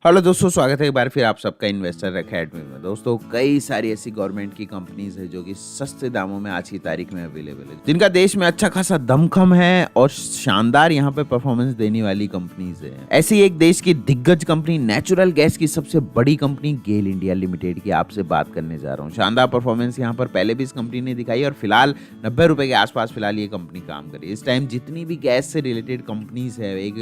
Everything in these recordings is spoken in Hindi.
हेलो दोस्तों, स्वागत है एक बार फिर आप सबका इन्वेस्टर एकेडमी में। दोस्तों, कई सारी ऐसी गवर्नमेंट की कंपनीज है जो कि सस्ते दामों में आज की तारीख में अवेलेबल है, जिनका देश में अच्छा खासा दमखम है और शानदार यहाँ पे परफॉर्मेंस देने वाली कंपनीज है। ऐसी एक देश की दिग्गज कंपनी, नेचुरल गैस की सबसे बड़ी कंपनी गेल इंडिया लिमिटेड की आपसे बात करने जा रहा हूँ। शानदार परफॉर्मेंस यहाँ पर पहले भी इस कंपनी ने दिखाई और फिलहाल 90 रुपए के आसपास फिलहाल ये कंपनी काम कर रही है। इस टाइम जितनी भी गैस से रिलेटेड कंपनीज है, एक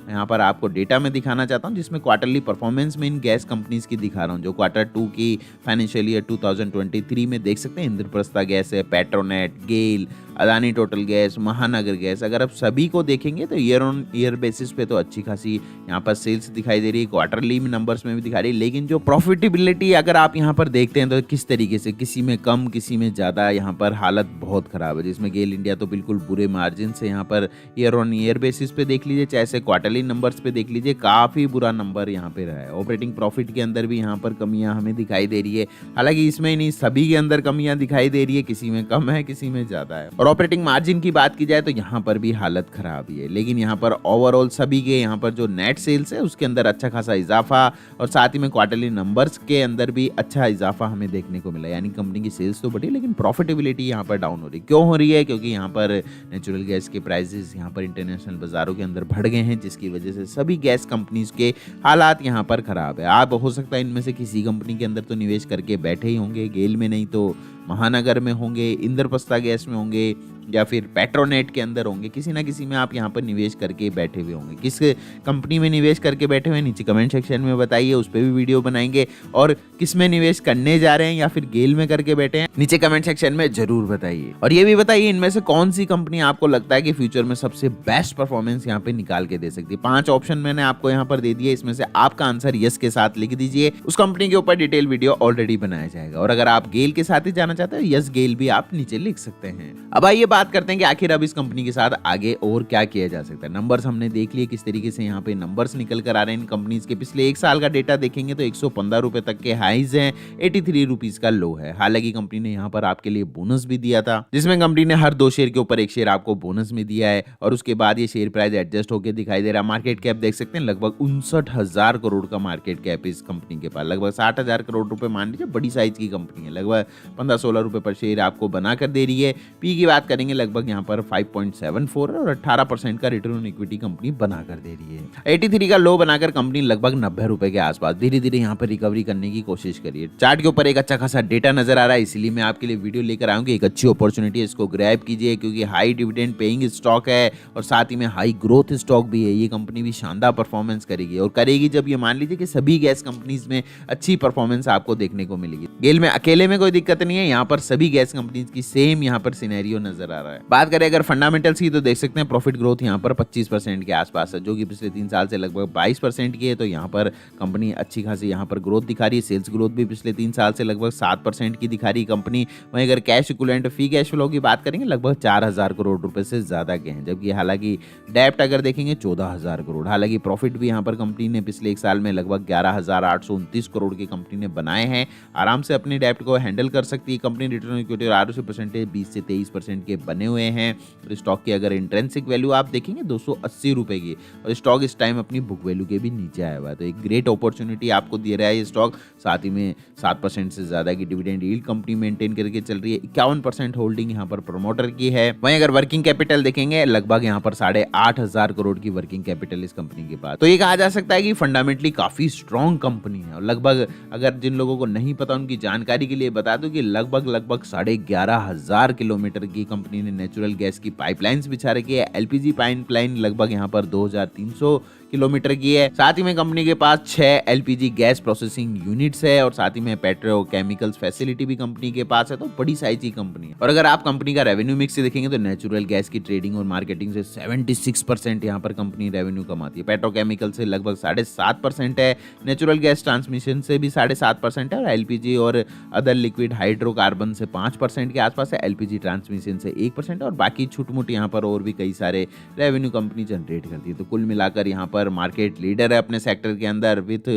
यहाँ पर आपको डेटा में दिखाना चाहता हूँ जिसमें क्वार्टरली परफॉर्मेंस में इन गैस कंपनीज की दिखा रहा हूँ, जो क्वार्टर 2 की फाइनेंशियल ईयर 2023 में देख सकते हैं। इंद्रप्रस्था गैस है, पेट्रोनेट, गेल, अदानी टोटल गैस, महानगर गैस। अगर आप सभी को देखेंगे तो ईयर ऑन ईयर बेसिस पे तो अच्छी खासी यहाँ पर सेल्स दिखाई दे रही है, क्वार्टरली नंबर्स में भी दिखा रही है। लेकिन जो प्रॉफिटेबिलिटी अगर आप यहाँ पर देखते हैं तो किस तरीके से, किसी में कम किसी में ज़्यादा, यहाँ पर हालत बहुत खराब है। जिसमें गेल इंडिया तो बिल्कुल बुरे मार्जिन से यहाँ per year on year basis पे देख लीजिए, चाहे से क्वार्टरली नंबर्स पे देख लीजिए, काफ़ी बुरा नंबर यहाँ पे रहा है। ऑपरेटिंग प्रॉफिट के अंदर भी यहाँ पर कमियाँ हमें दिखाई दे रही है। हालांकि इसमें नहीं, सभी के अंदर कमियाँ दिखाई दे रही है, किसी में कम है किसी में ज़्यादा है। और ऑपरेटिंग मार्जिन की बात की जाए तो यहाँ पर भी हालत खराब ही है। लेकिन यहाँ पर ओवरऑल सभी के यहाँ पर जो नेट सेल्स है उसके अंदर अच्छा खासा इजाफा, और साथ ही में क्वार्टरली नंबर्स के अंदर भी अच्छा इजाफा हमें देखने को मिला। यानी कंपनी की सेल्स तो बढ़ी लेकिन प्रॉफिटेबिलिटी यहाँ पर डाउन हो रही। क्यों हो रही है? क्योंकि यहाँ पर नेचुरल गैस के प्राइसेस यहाँ पर इंटरनेशनल बाजारों के अंदर बढ़ गए हैं, जिसकी वजह से सभी गैस कंपनीज के हालात यहाँ पर खराब है। आप हो सकता है इनमें से किसी कंपनी के अंदर तो निवेश करके बैठे ही होंगे, गेल में नहीं तो महानगर में होंगे, इंद्रप्रस्था गैस में होंगे, या फिर पेट्रोनेट के अंदर होंगे। किसी ना किसी में आप यहाँ पर निवेश करके बैठे हुए होंगे। किस कंपनी में निवेश करके बैठे हुए हैं नीचे कमेंट सेक्शन में बताइए, उस पर भी वीडियो बनाएंगे। और किस में निवेश करने जा रहे हैं या फिर गेल में करके बैठे हैं, नीचे कमेंट सेक्शन में जरूर बताइए। और ये भी बताइए इनमें से कौन सी कंपनी आपको लगता है कि फ्यूचर में सबसे बेस्ट परफॉर्मेंस यहाँ पे निकाल के दे सकती है। 5 ऑप्शन मैंने आपको यहाँ पर दे दिए, इसमें से आपका आंसर यस के साथ लिख दीजिए। उस कंपनी के ऊपर डिटेल वीडियो ऑलरेडी बनाया जाएगा। और अगर आप गेल के साथ ही जाना चाहते हैं, यस गेल भी आप नीचे लिख सकते हैं। अब आइए बात करते हैं कि आखिर अब इस कंपनी के साथ आगे और क्या किया जा सकता है। नंबर्स हमने देख लिए किस तरीके से यहाँ पे नंबर्स निकल कर आ रहे हैं इन कंपनीज के। पिछले एक साल का डेटा देखेंगे तो 115 रुपए तक के हाईज हैं, 83 रुपीज का लो है। हालांकि कंपनी ने यहाँ पर आपके लिए बोनस भी दिया था, जिसमें कंपनी ने हर 2 शेयर के ऊपर 1 शेयर आपको बोनस में दिया है। और उसके बाद ये शेयर प्राइस एडजस्ट होकर दिखाई दे रहा है। मार्केट कैप देख सकते हैं, लगभग 59,000 करोड़ का मार्केट कैप इस कंपनी के पास। लगभग 60,000 करोड़ रुपए मान लीजिए, बड़ी साइज की कंपनी है। लगभग 15-16 रुपए पर शेयर आपको बनाकर दे रही है। पी की बात करेंगे, लगभग यहाँ पर 5.74 है और 18% का रिटर्न ऑन इक्विटी कंपनी बनाकर दे रही है। 83 का लो बनाकर कंपनी लगभग 90 रुपए के आसपास धीरे धीरे यहाँ पर रिकवरी करने की कोशिश करिए। चार्ट के ऊपर एक अच्छा खासा डेटा नजर आ रहा है, इसीलिए मैं आपके लिए वीडियो लेकर आऊँ कि एक अच्छी अपॉर्चुनिटी है, इसको ग्रैब कीजिए। क्योंकि हाई डिविडेंड पेइंग स्टॉक है और साथ ही में हाई ग्रोथ स्टॉक भी है। ये कंपनी भी शानदार परफॉर्मेंस करेगी और करेगी जब ये मान लीजिए कि सभी गैस कंपनीज में अच्छी परफॉर्मेंस आपको देखने को मिलेगी। गेल में अकेले में कोई दिक्कत नहीं है, यहाँ पर सभी गैस कंपनीज की सेम यहाँ पर सिनेरियो नजर आ रहा है। बात करें अगर फंडामेंटल्स की तो देख सकते हैं प्रॉफिट ग्रोथ यहाँ पर 25% के आसपास है, जो कि पिछले 3 साल से लगभग 22% की है। तो यहाँ पर कंपनी अच्छी खासी यहाँ पर ग्रोथ दिखा रही है। सेल्स ग्रोथ भी पिछले 3 साल से लगभग 7% की दिखा रही है कंपनी। वहीं अगर cash equivalent free cash flow की बात करेंगे, लगभग 4,000 करोड़ रुपए से ज्यादा के हैं। जबकि हालांकि डेप्ट अगर देखेंगे 14,000 करोड़। हालांकि प्रॉफिट भी यहाँ पर कंपनी ने पिछले 1 साल में लगभग 11,829 करोड़ की कंपनी ने बनाए हैं। आराम से अपनी डेप्ट को हैंडल कर सकती है कंपनी। रिटर्न इक्विटी और आरओसी परसेंटेज 20 से 23% के बने हुए हैं। स्टॉक की अगर इंट्रिंसिक वैल्यू आप देखेंगे 280 रुपए की, और स्टॉक इस टाइम अपनी बुक वैल्यू के भी नीचे आया हुआ है। तो एक ग्रेट अपॉर्चुनिटी आपको दे रहा है ये स्टॉक। साथ ही में 7% से ज्यादा की डिविडेंड यील्ड कंपनी मेंटेन करके चल रही है। 51% होल्डिंग यहाँ पर प्रमोटर की है। वहीं अगर वर्किंग कैपिटल देखेंगे, लगभग यहाँ पर 8,500 करोड़ की वर्किंग कैपिटल इस कंपनी के पास। तो ये कहा जा सकता है कि फंडामेंटली काफी स्ट्रॉन्ग कंपनी है। और लगभग अगर जिन लोगों को नहीं पता उनकी जानकारी के लिए बता दूं कि लगभग 11,500 किलोमीटर की कंपनी ने नेचुरल गैस की पाइपलाइंस बिछा रखी है। एलपीजी पाइपलाइन लगभग यहाँ पर 2,300 किलोमीटर की है। साथ ही में कंपनी के पास 6 एलपीजी गैस प्रोसेसिंग यूनिट्स है और साथ ही में पेट्रोकेमिकल्स फैसिलिटी भी कंपनी के पास है। तो बड़ी साइज की कंपनी है। और अगर आप कंपनी का रेवेन्यू मिक्स से देखेंगे तो नेचुरल गैस की ट्रेडिंग और मार्केटिंग से 76% यहाँ पर कंपनी रेवेन्यू कमाती है। पेट्रोकेमिकल से लगभग 7.5% है। नेचुरल गैस ट्रांसमिशन से भी 7.5% है। और एलपीजी और अदर लिक्विड हाइड्रोकार्बन से 5% के आसपास है। एलपीजी ट्रांसमिशन से 1% और बाकी छुटमुट यहाँ पर और भी कई सारे रेवेन्यू कंपनी जनरेट करती है। तो कुल मिलाकर यहाँ पर पर मार्केट लीडर है अपने सेक्टर के अंदर, with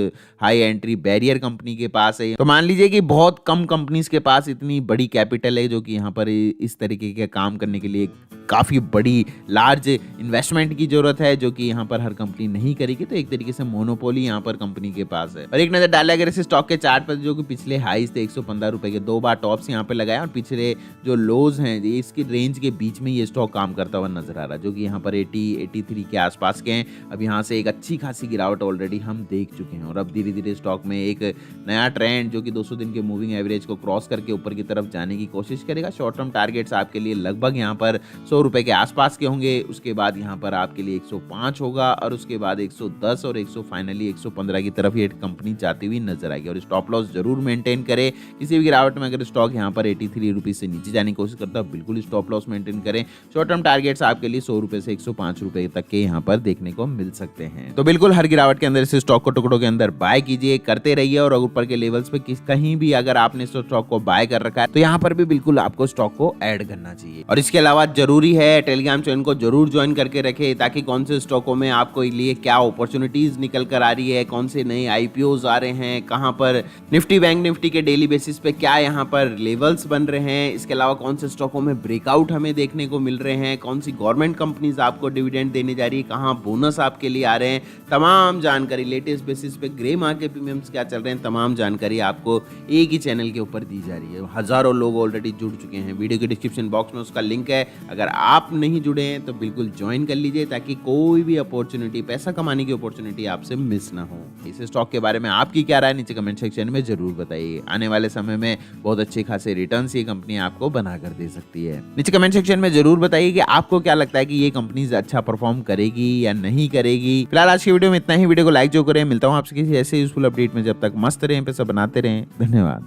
high entry barrier company के पास है। तो मान लीजिए कि बहुत कम कंपनीज के पास इतनी बड़ी कैपिटल है जो कि यहाँ पर इस तरीके के काम करने के लिए काफ़ी बड़ी लार्ज इन्वेस्टमेंट की जरूरत है, जो कि यहाँ पर हर कंपनी नहीं करेगी। तो एक तरीके से मोनोपोली यहाँ पर कंपनी के पास है। और एक नजर डाले अगर इस स्टॉक के चार्ट पर, जो कि पिछले हाईज थे 115 रुपए के, 2 बार टॉप्स यहाँ पे लगाए और पिछले जो लोज हैं इसकी रेंज के बीच में ये स्टॉक काम करता हुआ नजर आ रहा है, जो कि यहाँ पर 83 के आसपास के हैं। अब यहाँ से एक अच्छी खासी गिरावट ऑलरेडी हम देख चुके हैं और अब धीरे धीरे स्टॉक में एक नया ट्रेंड जो कि 200 दिन के मूविंग एवरेज को क्रॉस करके ऊपर की तरफ जाने की कोशिश करेगा। शॉर्ट टर्म टारगेट्स आपके लिए लगभग यहाँ पर 100 रुपए के आसपास के होंगे। उसके बाद यहाँ पर आपके लिए 105 होगा और उसके बाद 110 और 100 फाइनली 115 की तरफ ये कंपनी जाती हुई नजर आएगी। और स्टॉप लॉस जरूर मेंटेन करें। किसी भी गिरावट में अगर स्टॉक यहाँ पर 83 रुपीज से नीचे जाने की कोशिश करता है बिल्कुल स्टॉप लॉस मेंटेन करें। शॉर्ट टर्म टारगेट्स आपके लिए 100 रुपए से 105 रुपए तक के यहाँ पर देखने को मिल सकते हैं। तो बिल्कुल हर गिरावट के अंदर इस स्टॉक को टुकड़ों के अंदर बाय कीजिए, करते रहिए। और ऊपर के लेवल्स पे कहीं भी अगर आपने इस स्टॉक को बाय कर रखा है तो यहाँ पर भी बिल्कुल आपको स्टॉक को ऐड करना चाहिए। और इसके अलावा जरूरी है टेलीग्राम चैनल को जरूर ज्वाइन करके रखे, ताकि कौन से स्टॉकों में आपको लिए क्या अपॉर्चुनिटीज निकल कर आ रही है, कौन से नए आईपीओज आ रहे हैं, कहां पर निफ्टी बैंक निफ्टी के डेली बेसिस पे क्या यहां पर लेवल्स बन रहे हैं, इसके अलावा कौन से स्टॉकों में ब्रेकआउट हमें देखने को मिल रहे हैं, कौन सी गवर्नमेंट कंपनीज आपको डिविडेंड देने जा रही है, कहां बोनस आपके लिए आ रहे हैं, तमाम जानकारी लेटेस्ट बेसिस पे ग्रे मार्केट प्रीमियम्स क्या चल रहे हैं, तमाम जानकारी आपको एक ही चैनल के ऊपर दी जा रही है। हजारों लोग ऑलरेडी जुड़ चुके हैं। वीडियो के डिस्क्रिप्शन बॉक्स में उसका लिंक है, अगर आप नहीं जुड़े हैं तो बिल्कुल ज्वाइन कर लीजिए, ताकि कोई भी अपॉर्चुनिटी, पैसा कमाने की अपॉर्चुनिटी आपसे मिस ना हो। इस स्टॉक के बारे में आपकी क्या राय नीचे कमेंट सेक्शन में जरूर बताइए। आने वाले समय में बहुत अच्छे खासे रिटर्न्स ये कंपनी आपको बनाकर दे सकती है। नीचे कमेंट सेक्शन में जरूर बताइए कि आपको क्या लगता है कि ये कंपनी अच्छा परफॉर्म करेगी या नहीं करेगी। फिलहाल आज की वीडियो में इतना ही। वीडियो को लाइक जो करें। मिलता हूँ आपसे किसी ऐसे यूजफुल अपडेट में। जब तक मस्त रहें, पैसा बनाते रहें। धन्यवाद।